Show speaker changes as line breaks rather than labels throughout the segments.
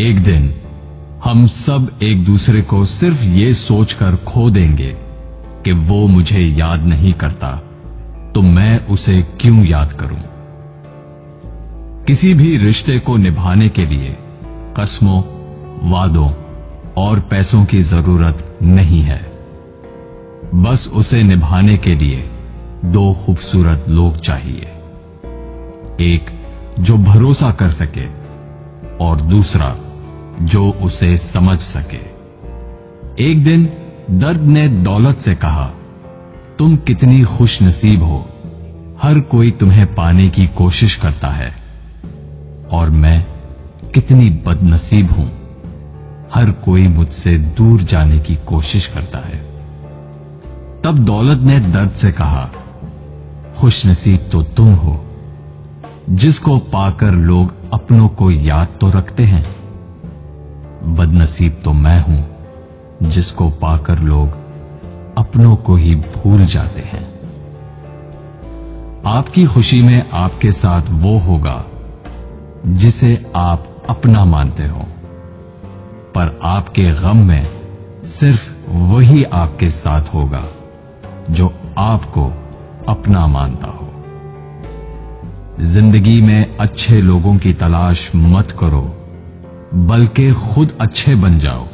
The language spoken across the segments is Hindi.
एक दिन हम सब एक दूसरे को सिर्फ ये सोचकर खो देंगे कि वो मुझे याद नहीं करता, तो मैं उसे क्यों याद करूं। किसी भी रिश्ते को निभाने के लिए कस्मों, वादों और पैसों की जरूरत नहीं है। बस उसे निभाने के लिए दो खूबसूरत लोग चाहिए, एक जो भरोसा कर सके और दूसरा जो उसे समझ सके। एक दिन दर्द ने दौलत से कहा, तुम कितनी खुश नसीब हो, हर कोई तुम्हें पाने की कोशिश करता है, और मैं कितनी बदनसीब हूं, हर कोई मुझसे दूर जाने की कोशिश करता है। तब दौलत ने दर्द से कहा, खुश नसीब तो तुम हो, जिसको पाकर लोग अपनों को याद तो रखते हैं। बदनसीब तो मैं हूं, जिसको पाकर लोग अपनों को ही भूल जाते हैं। आपकी खुशी में आपके साथ वो होगा जिसे आप अपना मानते हो, पर आपके गम में सिर्फ वही आपके साथ होगा जो आपको अपना मानता हो। जिंदगी में अच्छे लोगों की तलाश मत करो, बल्कि खुद अच्छे बन जाओ।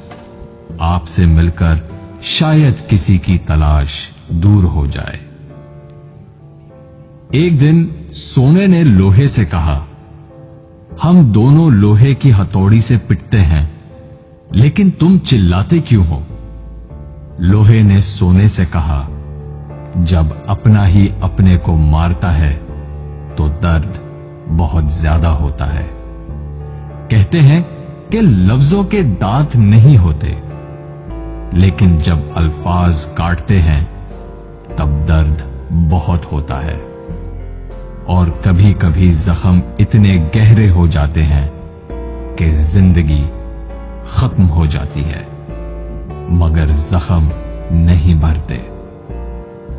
आपसे मिलकर शायद किसी की तलाश दूर हो जाए। एक दिन सोने ने लोहे से कहा, हम दोनों लोहे की हथौड़ी से पिटते हैं, लेकिन तुम चिल्लाते क्यों हो। लोहे ने सोने से कहा, जब अपना ही अपने को मारता है तो दर्द बहुत ज्यादा होता है। कहते हैं कि लफ्जों के दांत नहीं होते, लेकिन जब अल्फाज काटते हैं तब दर्द बहुत होता है, और कभी कभी जख्म इतने गहरे हो जाते हैं कि जिंदगी खत्म हो जाती है, मगर जख्म नहीं भरते।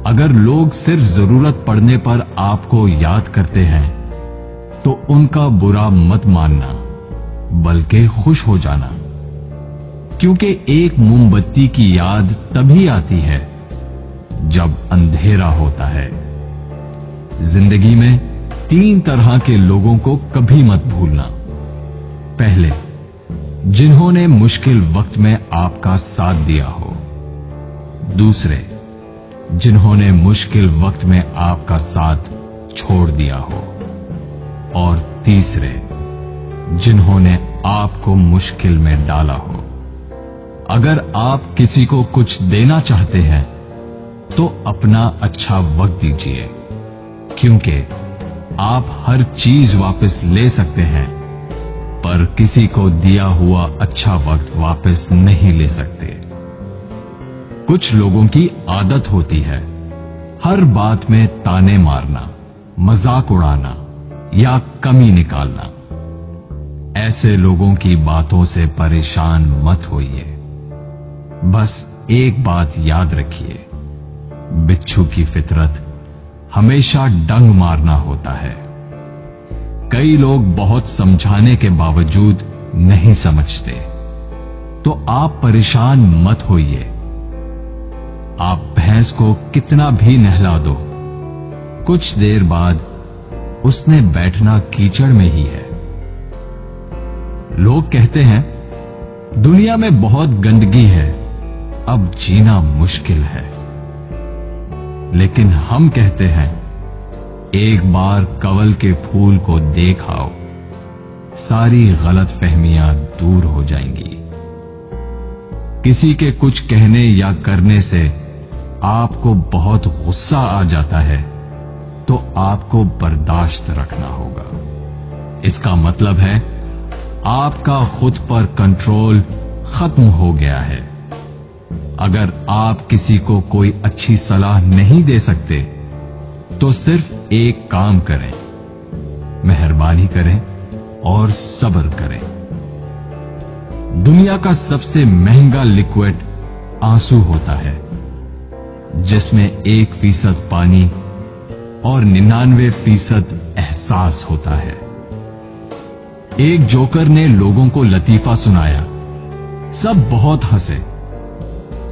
अगर लोग सिर्फ जरूरत पड़ने पर आपको याद करते हैं तो उनका बुरा मत मानना, बल्कि खुश हो जाना, क्योंकि एक मोमबत्ती की याद तभी आती है जब अंधेरा होता है। जिंदगी में 3 तरह के लोगों को कभी मत भूलना। पहले, जिन्होंने मुश्किल वक्त में आपका साथ दिया हो। दूसरे, जिन्होंने मुश्किल वक्त में आपका साथ छोड़ दिया हो। और तीसरे, जिन्होंने आपको मुश्किल में डाला हो। अगर आप किसी को कुछ देना चाहते हैं तो अपना अच्छा वक्त दीजिए, क्योंकि आप हर चीज वापस ले सकते हैं, पर किसी को दिया हुआ अच्छा वक्त वापस नहीं ले सकते। कुछ लोगों की आदत होती है हर बात में ताने मारना, मजाक उड़ाना या कमी निकालना। ऐसे लोगों की बातों से परेशान मत होइए। बस एक बात याद रखिए, बिच्छू की फितरत हमेशा डंग मारना होता है। कई लोग बहुत समझाने के बावजूद नहीं समझते, तो आप परेशान मत होइए। आप भैंस को कितना भी नहला दो, कुछ देर बाद उसने बैठना कीचड़ में ही है। लोग कहते हैं दुनिया में बहुत गंदगी है, अब जीना मुश्किल है। लेकिन हम कहते हैं एक बार कंवल के फूल को देख आओ, सारी गलतफहमियां दूर हो जाएंगी। किसी के कुछ कहने या करने से आपको बहुत गुस्सा आ जाता है तो आपको बर्दाश्त रखना होगा। इसका मतलब है आपका खुद पर कंट्रोल खत्म हो गया है। अगर आप किसी को कोई अच्छी सलाह नहीं दे सकते तो सिर्फ एक काम करें, मेहरबानी करें और सब्र करें। दुनिया का सबसे महंगा लिक्विड आंसू होता है, जिसमें 1% पानी और 99% एहसास होता है। एक जोकर ने लोगों को लतीफा सुनाया। सब बहुत हंसे।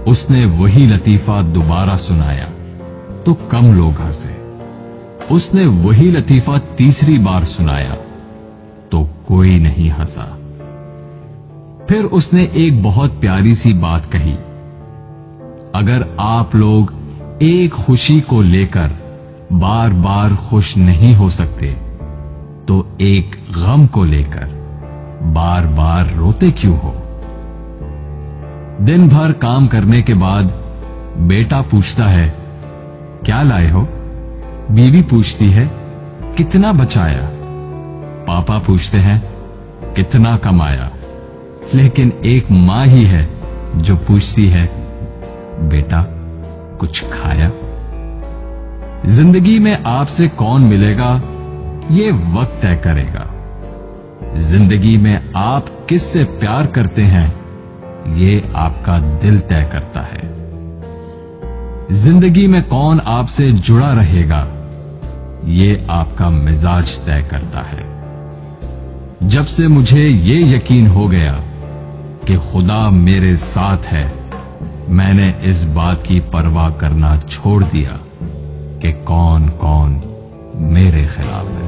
उसने वही लतीफा दोबारा सुनाया तो कम लोग हंसे। उसने वही लतीफा तीसरी बार सुनाया तो कोई नहीं हंसा। फिर उसने एक बहुत प्यारी सी बात कही, अगर आप लोग एक खुशी को लेकर बार बार खुश नहीं हो सकते तो एक गम को लेकर बार बार रोते क्यों हो? दिन भर काम करने के बाद बेटा पूछता है, क्या लाए हो? बीवी पूछती है, कितना बचाया? पापा पूछते हैं, कितना कमाया? लेकिन एक मां ही है जो पूछती है, बेटा कुछ खाया? जिंदगी में आपसे कौन मिलेगा ये वक्त तय करेगा। जिंदगी में आप किससे प्यार करते हैं ये आपका दिल तय करता है। जिंदगी में कौन आपसे जुड़ा रहेगा ये आपका मिजाज तय करता है। जब से मुझे ये यकीन हो गया कि खुदा मेरे साथ है, मैंने इस बात की परवाह करना छोड़ दिया कि कौन कौन मेरे खिलाफ है।